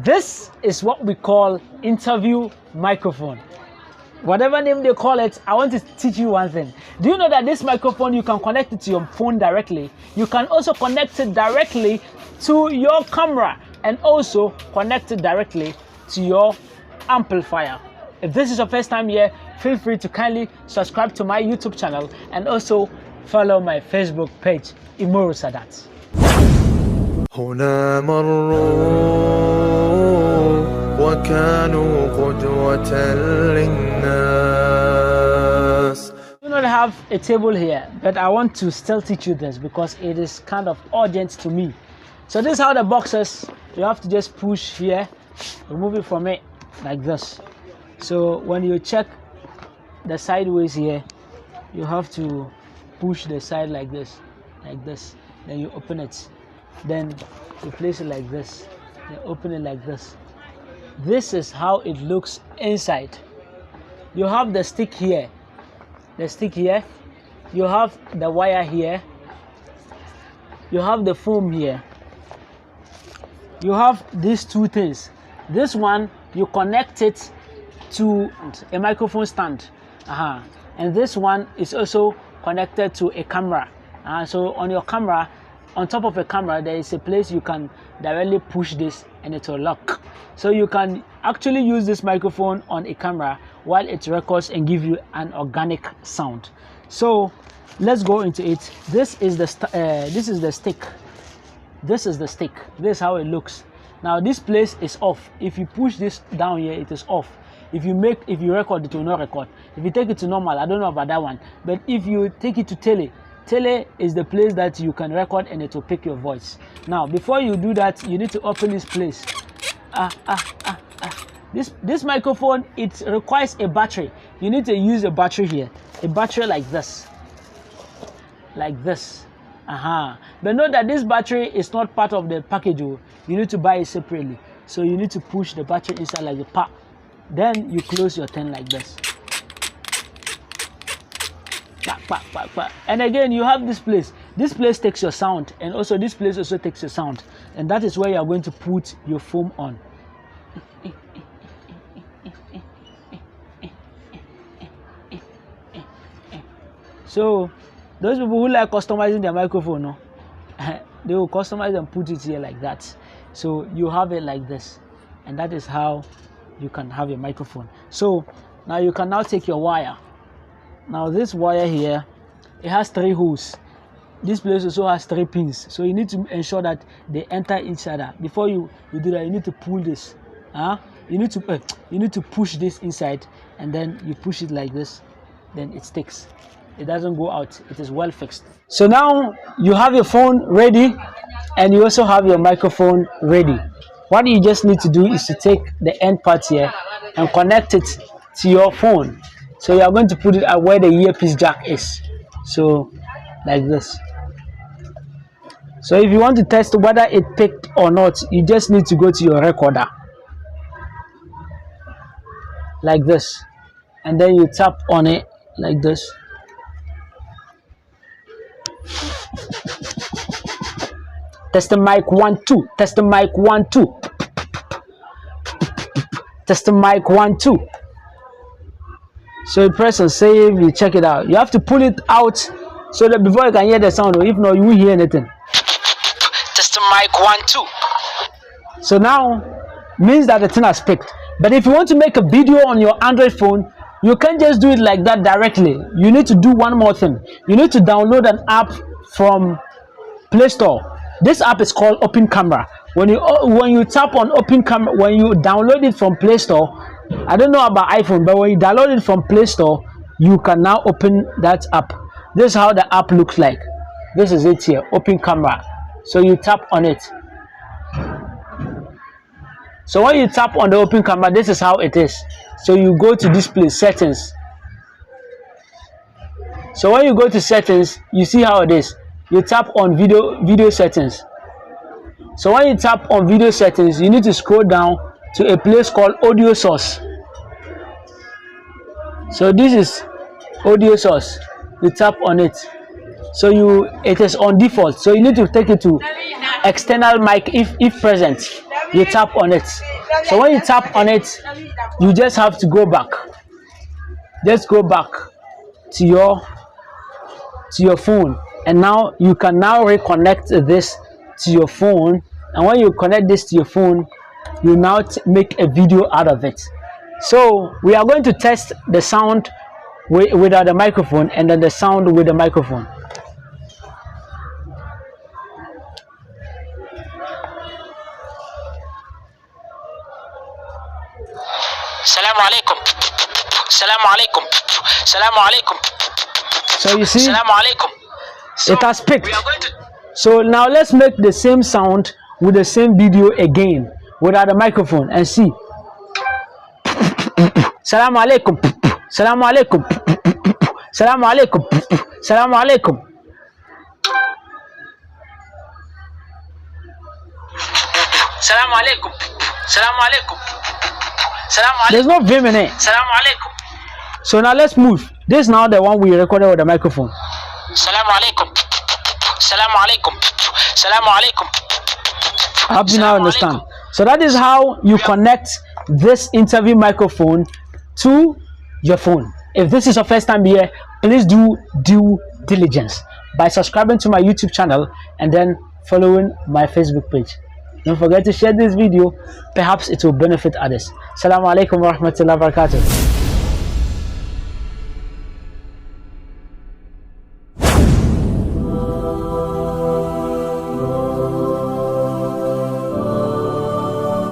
This is what we call interview microphone. Whatever name they call it, I want to teach you one thing. Do you know that this microphone, you can connect it to your phone directly? You can also connect it directly to your camera and also connect it directly to your amplifier. If this is your first time here, feel free to kindly subscribe to my YouTube channel and also follow my Facebook page, Imoru Sadat. هنا مروا وكانوا قدوة للناس. I do not have a table here, but I want to still teach you this because it is kind of urgent to me. So this is how the box is. You have to just push here, remove it from it like this. So when you check the sideways here, you have to push the side like this, then you open it. Then you place it like this, then open it like this. This is how it looks inside. You have the stick here, you have the wire here, you have the foam here, you have these two things. This one, you connect it to a microphone stand, and this one is also connected to a camera. So on your camera, on top of a camera, there is a place you can directly push this and it will lock. So you can actually use this microphone on a camera while it records and give you an organic sound. So let's go into it. This is the stick. This is how it looks. Now this place is off. If you push this down here, it is off. If you record, it will not record. If you take it to normal, I don't know about that one, but if you take it to tele is the place that you can record and it will pick your voice. Now before you do that, you need to open this place. This microphone, it requires a battery. You need to use a battery here, a battery like this, but know that this battery is not part of the package. You need to buy it separately. So you need to push the battery inside like the pop. Then you close your thing like this. And again, you have this place. This place takes your sound, and also this place also takes your sound, and that is where you are going to put your foam on. So those people who like customizing their microphone, no, they will customize and put it here like that. So you have it like this, and that is how you can have your microphone. So now you can now take your wire. Now this wire here, it has 3 holes. This place also has 3 pins. So you need to ensure that they enter each other. Before you do that, you need to pull this. You need to push this inside, and then you push it like this. Then it sticks. It doesn't go out. It is well fixed. So now you have your phone ready, and you also have your microphone ready. What you just need to do is to take the end part here and connect it to your phone. So you are going to put it at where the earpiece jack is. So like this. So if you want to test whether it picked or not, you just need to go to your recorder like this, and then you tap on it like this. Test the mic 1 2. Test the mic 1 2. Test the mic 1 2. So you press on save, you check it out. You have to pull it out so that before you can hear the sound, or if not, you won't hear anything. Test the mic 1 2. So now means that the thing has picked. But if you want to make a video on your Android phone, you can't just do it like that directly. You need to do one more thing. You need to download an app from Play Store. This app is called Open Camera. When you tap on Open Camera, when you download it from Play Store, I don't know about iPhone, but when you download it from Play Store, you can now open that app. This is how the app looks like. This is it here, Open Camera. So you tap on it. So when you tap on the Open Camera, this is how it is. So you go to display settings. So when you go to settings, you see how it is. You tap on video settings. So when you tap on video settings, you need to scroll down to a place called audio source. So this is audio source. You tap on it. So it is on default. So you need to take it to external mic if present. you tap on it. So when you tap on it, you just have to go back. Just go back to your phone, and now you can now reconnect this to your phone. And when you connect this to your phone, you now make a video out of it. So we are going to test the sound without the microphone, and then the sound with the microphone. Salam alaikum. Salam alaikum. Salam alaikum. So you see, Salam alaikum. So it has picked. we are going to. So now let's make the same sound with the same video again without the microphone and see. Salam alaikum. Salam alaikum. Salam alaikum. Salam alaikum. Salam alaikum. Salam alaikum. Salam alaikum. There's no vim in it. Salam alaikum. So now let's move. This is now the one we recorded with the microphone. Salam alaikum. Salam alaikum. Salam alaikum. I hope you now understand. So that is how you connect this interview microphone to your phone. If this is your first time here, please do due diligence by subscribing to my YouTube channel and then following my Facebook page. Don't forget to share this video. Perhaps it will benefit others. Assalamu alaikum wa rahmatullahi wa barakatuh.